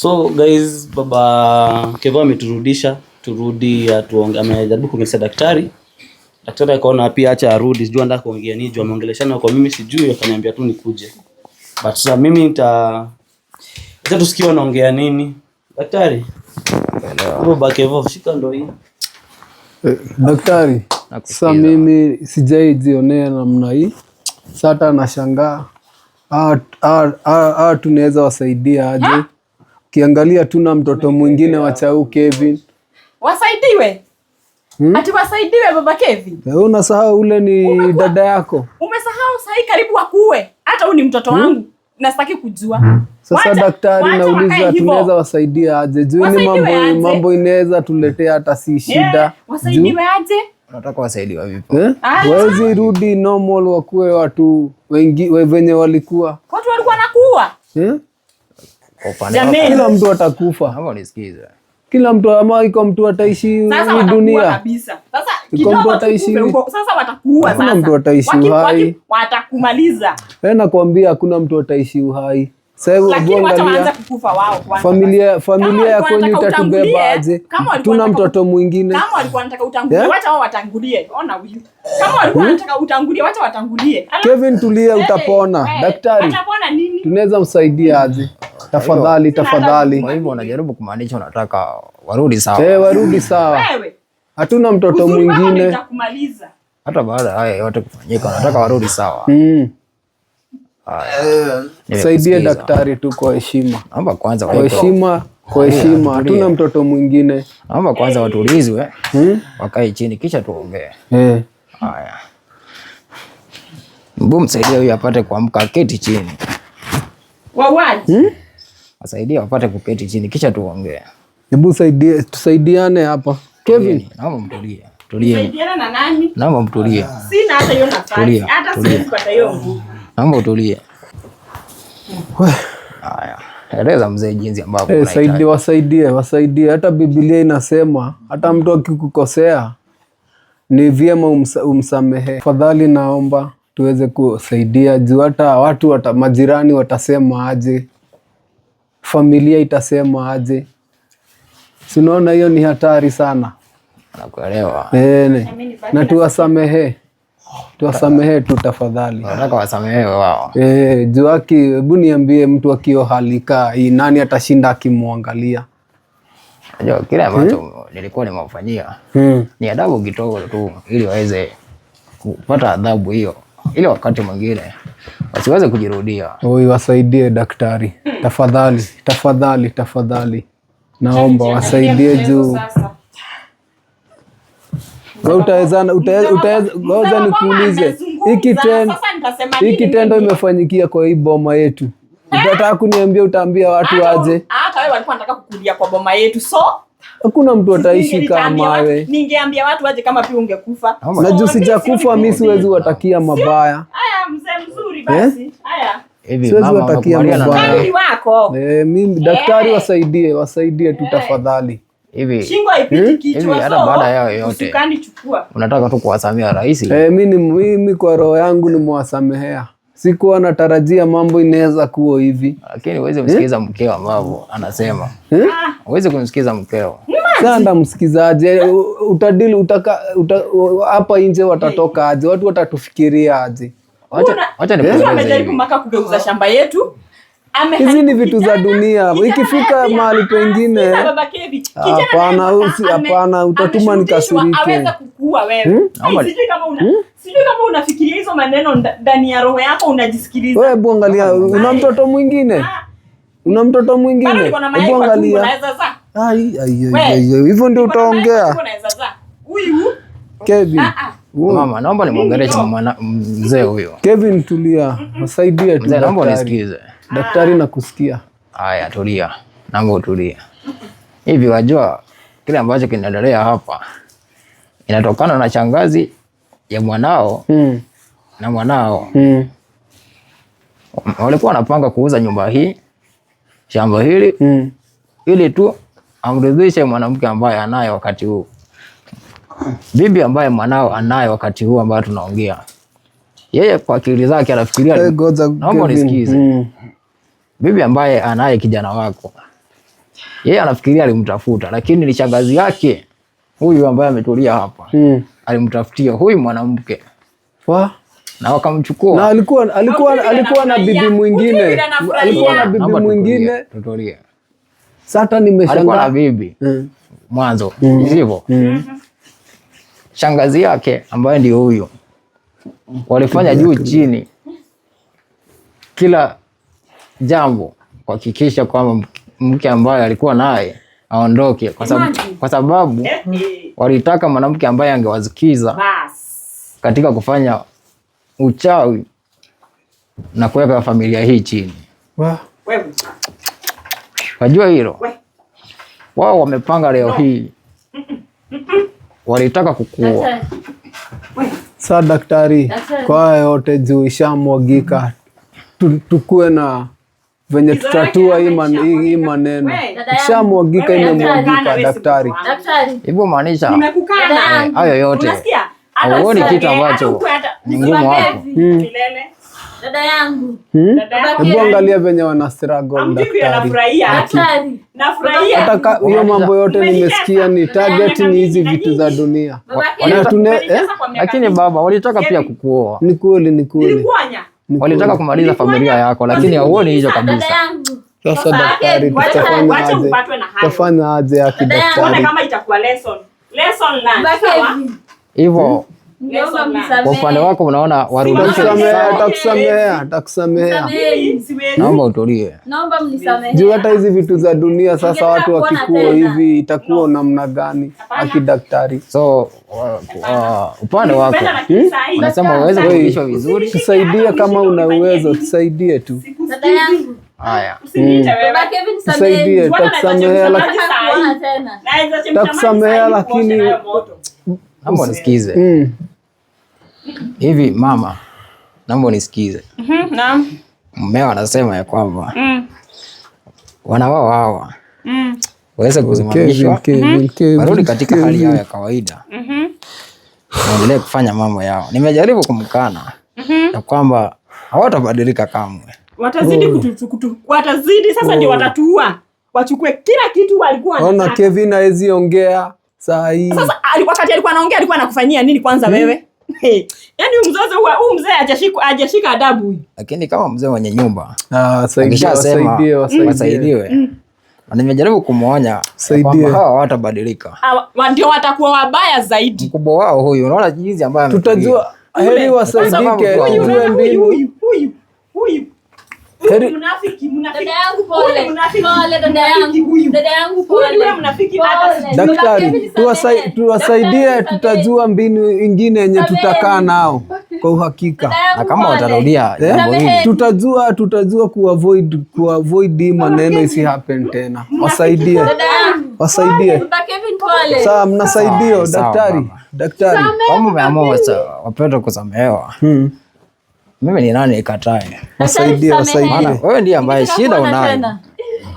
So guys, baba Kevo ameturudisha turudi atuongea, amejaribu kuongelesha daktari. Daktari akaona pia acha arudi, sijui anataka kuongea nini, ameongeleshana kwa mimi sijui, akaniambia tu nikuje. But sasa mimi acha tusikie wanaongea nini. Daktari. Baba Kevo shika ndo hii. Daktari, sasa mimi sijaijionea namna hii. Sasa nashangaa tunaweza wasaidia aje? Ukiangalia tuna mtoto mwingine wa Chau Kevin. Wasaidiwe? Ati wasaidiwe baba Kevin? Unasahau ule ni dada yako. Umesahau sahi karibu akuwe. Hata huyu ni mtoto wangu. Nastaki kujua. Sasa daktari, nauliza tunaweza wasaidia aje? Juu ni mambo inaweza tuletea hata si shida. Wasaidiwe aje? Unataka wasaidiwe vipi? Wezi rudi normal, wakuwe watu wengi wenye walikuwa. Watu walikuwa nakuwa? Kila mtu atakufa. Hapo nisikize. Kila mtu ama iko mtu ataishi hii dunia. Kabisa. Sasa kidogo ataishi huko. Sasa watakuua sasa. Hakuna mtu ataishi uhai. Watakumaliza. Nakwambia hakuna mtu ataishi uhai. Sasa waanza kukufa wao kwanza. Familia yako ni itatubeba aje? Tuna mtoto mwingine. Kama walikuwa wanataka utangulie, wacha wao watangulie. Ona huyu. Kama walikuwa wanataka utangulie, wacha watangulie. Kevin, tulia, utapona. Daktari, utapona nini? Tunaweza msaidia aje? Tafadhali. Kwa hivyo unajaribu kumaanisha unataka warudi sawa. Warudi sawa. Hatuna mtoto mwingine. Nitakumaliza. Hata baada haya yote kufanyika unataka warudi sawa. Saidie daktari tu kwa heshima. Naomba kwanza kwa heshima. Hatuna mtoto mwingine. Naomba kwanza watulizwe. Wakae chini kisha tuongee. Haya. Mbu msaidie huyu apate kuamka, keti chini. Wawaji. Wasaidia wapate kuketi chini kisha tuongee. Hebu tusaidiane hapa. Kevin, naomba mtulie. Tulie. Saidiana na nani? Naomba mtulie. Sina hata hiyo nafasi. Hata siwezi kupata hiyo nguvu. Naomba utulie. Haya. Eleza mzee jinsi ambavyo unahitaji. Wasaidie. Hata Biblia inasema hata mtu akikukosea ni vyema umsamehe. Fadhali naomba tuweze kusaidia juu hata watu majirani watasema aje? Familia itasema aje? Sinaona hiyo ni hatari sana. Nakuelewa. Na tuwasamehe. Tuwasamehe tu tafadhali. Nataka wasamehewe wao. Juu hebu niambie, mtu akio halika hii nani atashinda akimwangalia? Unajua kile ambacho nilikuwa nimewafanyia ni adhabu kidogo tu ili waweze kupata adhabu hiyo ili wakati mwingine wasiweze kujirudia. Wasaidie daktari. Tafadhali. Naomba wasaidie juu. Utaweza nikuulize, hii kitendo imefanyikia kwa hii boma yetu. Utataka kuniambia utaambia watu aje? Hata wewe walikuwa wanataka kukulia kwa boma yetu. So hakuna mtu ataishi kama wewe. Ningeambia watu aje kama pia ungekufa. Na juu sijakufa mimi siwezi watakia mabaya. Haya mzee mzuri basi. Haya. Siwezi watakia mabaya. Mimi daktari wasaidie tu tafadhali. Shingo haipiti kichwa. Hata baada yao yote unataka tu kuwasamea rahisi. Mimi kwa roho yangu nimwasamehea. Sikuwa natarajia mambo inaweza kuwa hivi. Lakini uweze kumsikiza mkeo ambavyo anasema. Uweze kumsikiza mkeo. Sasa msikizaje? Utadili hapa nje watatoka aje? Watu watatufikiria aje? Acha nikueleze. Amejaribu maka kugeuza shamba yetu. Hizi ni vitu za dunia. Ikifika mahali pengine hapana, utatuma nikasirike. Aweza kukua wewe. Sijui kama unafikiria hizo maneno ndani ya roho yako unajisikiliza. Wewe hebu angalia, una mtoto mwingine? Hebu angalia. Hivyo ndio utaongea. Kevin. Mama, naomba nimwongeleshe mzee huyo. Kevin, tulia. Wasaidie tu. Naomba unisikize. Daktari nakusikia. Haya, tulia. Naomba utulie. Hivi wajua kile ambacho kinaendelea hapa inatokana na shangazi ya mwanao na mwanao. Walikuwa wanapanga kuuza nyumba hii, shamba hili ili tu amridhishe mwanamke ambaye anaye wakati huu. Bibi ambaye mwanao anaye wakati huu ambao tunaongea. Yeye kwa akili zake anafikiria, naomba unisikize. Bibi ambaye anaye kijana wako Yeye anafikiria alimtafuta, lakini ni shangazi yake huyu ambaye ametulia hapa. Alimtafutia huyu mwanamke. Na wakamchukua. Na alikuwa na bibi mwingine. Alikuwa na bibi mwingine. Tutolie. Sasa nimeshangaa. Alikuwa na bibi. Mwanzo. Hivyo. Shangazi yake ambaye ndio huyo. Walifanya juu chini kila jambo kuhakikisha kwamba mke ambaye alikuwa naye aondoke, kwa sababu walitaka mwanamke ambaye angewazikiza katika kufanya uchawi na kuweka familia hii chini. Wajua hilo? Wao wamepanga leo hii, walitaka kukuua. Sasa daktari, kwa yote juu ishamwagika, tukue na venye tutatua hii maneno. Ishamwagika, imemwagika daktari. Hivyo maanisha hayo yote hauoni kitu ambacho ni ngumu hapo. Dada yangu. Hebu angalia venye wana struggle daktari. Nafurahia. Hiyo mambo yote nimesikia, ni target ni hizi vitu za dunia. Lakini baba walitaka pia kukuoa. Ni kweli. Walitaka kumaliza familia yako, lakini hauoni hizo kabisa. Sasa daktari, tutafanya aje yake daktari? Kama itakuwa lesson learned. Hivyo kwa upande wako unaona warudishe. Atakusamea. Naomba utulie. Naomba mnisamehe. Juu hata hizi vitu za dunia sasa watu wakikuwa hivi itakuwa namna gani akidaktari? So upande wako unasema uweze kurudishwa vizuri. Tusaidie kama una uwezo, tusaidie tu. Dada yangu. Haya. Tusaidie, tutakusamea lakini naomba nisikize. Hivi mama, naomba nisikize. Naam. Mmeo anasema ya kwamba wanawao hawa waweze kusimamishwa, warudi katika hali yao ya kawaida, waendelee kufanya mambo yao. Nimejaribu kumkana ya kwamba hawatabadilika kamwe. Watazidi sasa ndio watatuua. Wachukue kila kitu walikuwa wanataka. Ona Kevin haezi ongea saa hii. Sasa wakati alikuwa anaongea alikuwa anakufanyia nini kwanza wewe? Yaani huyu mzee hajashika adabu huyu. Lakini kama mzee mwenye nyumba, wasaidiwe. Na nimejaribu kumuonya kwamba hawa hawatabadilika. Ndio watakuwa wabaya zaidi. Mkubwa wao huyu, unaona jinsi ambaye tutajua heri wasaidike, tujue mbinu. Huyu Mnafiki. Dada yangu pole. Pole dada yangu. Dada yangu pole. Mnafiki hata daktari, tuwasaidie, tutajua mbinu ingine yenye tutakaa nao kwa uhakika. Na kama watarudia jambo hili, tutajua kuavoid maneno isi happen tena. Wasaidie. Sawa, mnasaidia daktari. Kama umeamua wapenda kusamehewa, mimi ni nani ikatae? Wasaidie. Maana wewe ndiye ambaye shida unayo.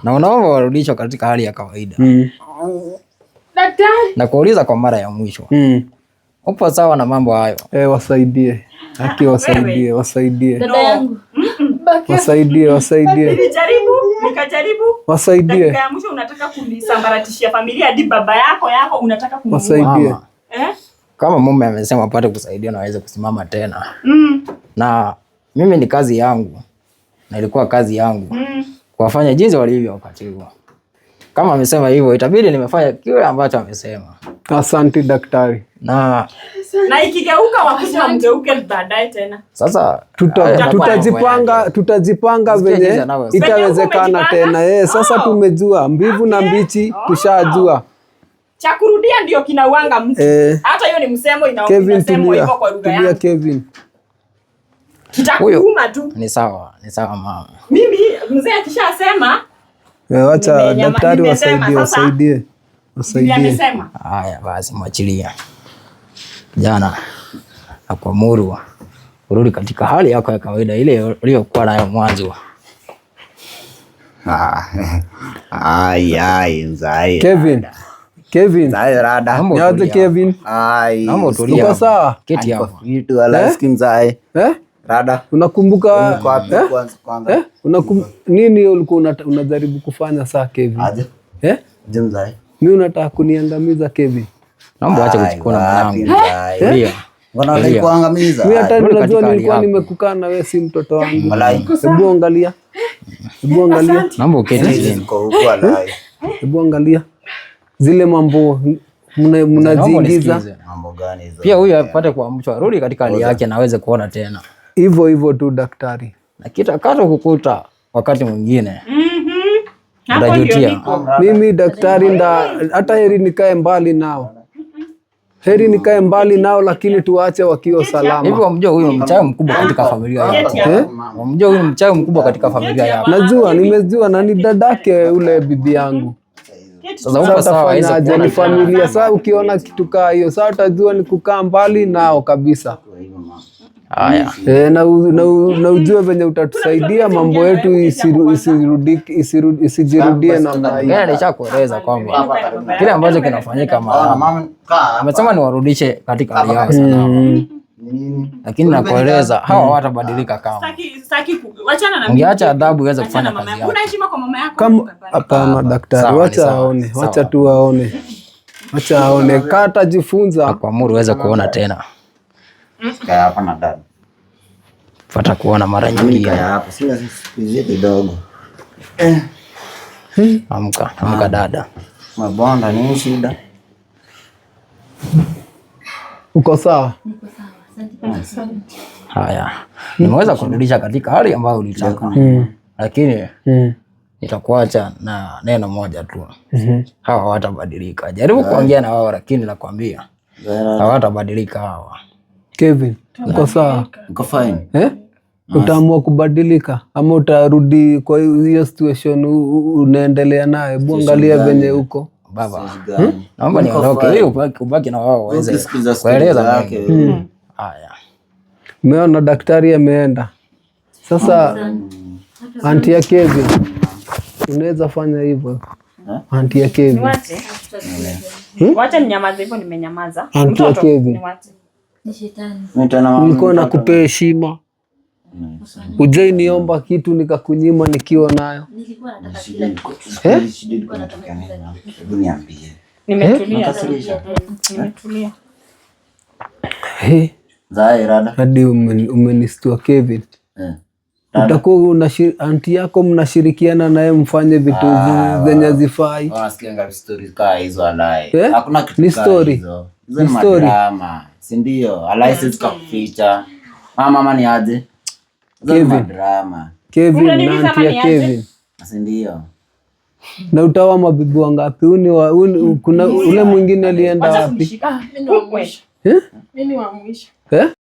Na unaomba warudishwe katika hali ya kawaida. Daktari. Na kuuliza kwa mara ya mwisho. Upo sawa na mambo hayo? Wasaidie. Wasaidie. Dada yangu. Wasaidie. Nikajaribu. Wasaidie. Dakika ya mwisho unataka kulisambaratishia familia hadi baba yako unataka kumuua. Wasaidie. Kama mume amesema apate kusaidia na aweze kusimama tena. Na mimi ni kazi yangu. Na ilikuwa kazi yangu. Kuwafanya jinsi walivyo wakati huo. Kama amesema hivyo, itabidi nimefanya kile ambacho amesema. Asante daktari. Na ikigeuka wakisema mgeuke baadaye tena. Sasa tutajipanga venye itawezekana tena. Sasa tumejua mbivu na mbichi, tushajua. Cha kurudia ndio kinauanga mtu. Hata hiyo ni msemo inasemwa hivyo kwa lugha yangu. Kevin. Kitakuuma tu. Ni sawa mama. Mimi mzee akishasema wacha daktari wasaidie. Haya basi mwachilia. Jana akuamuru urudi katika hali yako ya kawaida ile uliyokuwa nayo mwanzo. Mzai. Kevin. Mzai rada. Niaje Kevin? Naomba utulie. Uko sawa? Keti hapo. Vitu alaski mzai. Rada. Unakumbuka nini ulikuwa unajaribu kufanya saa Kevin? Jemzai. Mimi unataka kuniangamiza Kevin? Naomba acha kuchukua na mwanangu. Wanataka kuangamiza. Mimi hata unajua nilikuwa nimekukaa na wewe, si mtoto wangu. Hebu angalia. Hebu angalia. Naomba uketi chini. Hebu angalia. Zile mambo mnaziingiza. Mambo gani hizo? Pia huyu apate kuamshwa, rudi katika hali yake na aweze kuona tena. Hivyo tu daktari. Na kitakacho kukuta wakati mwingine. Utajutia. Mimi daktari, hata heri nikae mbali nao. Heri nikae mbali nao, lakini tuache wakiwa salama. Hivi wamjua huyu mchawi mkubwa katika familia yako? Wamjua huyu mchawi mkubwa katika familia yako? Najua, nimejua, na ni dadake ule bibi yangu. Sasa uko sawa hizo ni familia. Sasa ukiona kitu kaa hiyo, sasa utajua ni kukaa mbali nao kabisa. Haya. Na ujue venye utatusaidia mambo yetu isijirudie namna hii. Nishakueleza kwamba kile ambacho kinafanyika mama amesema niwarudishe katika hali yao salama. Lakini nakueleza hawa hawatabadilika kama. Ungeacha adhabu iweze kufanya kazi yake. Una heshima kwa mama yako? Hapana daktari, wacha aone. Wacha tu aone. Acha aone, kata jifunza. Kuamuru uweze kuona tena. Kaya hapa na dada. Fuata kuona mara nyingine. Hapo sina siku kidogo. Amka dada. Mabonda ni shida. Uko sawa? Niko sawa. Asante. Haya. Nimeweza kurudisha katika hali ambayo ulitaka. Lakini nitakuacha na neno moja tu. Hawa hawatabadilika. Jaribu kuongea na wao, lakini nakwambia hawatabadilika hawa. Kevin, uko sawa? Uko fine. Utaamua kubadilika ama utarudi kwa hiyo situation unaendelea naye? Angalia venye uko. Baba. Naomba niondoke ili ubaki na wao waweze kueleza yake. Haya. Umeona daktari ameenda. Sasa anti ya Kevin, unaweza fanya hivyo? Anti ya Kevin. Wacha ninyamaze hivyo, nimenyamaza. Anti ya Kevin. Ni shetani. Nilikuwa nakupea heshima. Ujai niomba kitu nikakunyima nikiwa nayo. Nilikuwa nataka kila kitu. Nimetulia. Nimetulia. Zai rada. Hadi umenistua Kevin. Utakuwa anti yako mnashirikiana naye mfanye vitu zenye zifai. Wasikianga stories kaa hizo alai. Hakuna kitu ni story. Hizo ni madrama. Si ndio? Alai sisi kuficha. Mama ni aje? Kevin na anti ya Kevin. Si ndio? Na utawa mabibi wangapi? Kuna ule mwingine alienda wapi? Mimi wa mwisho.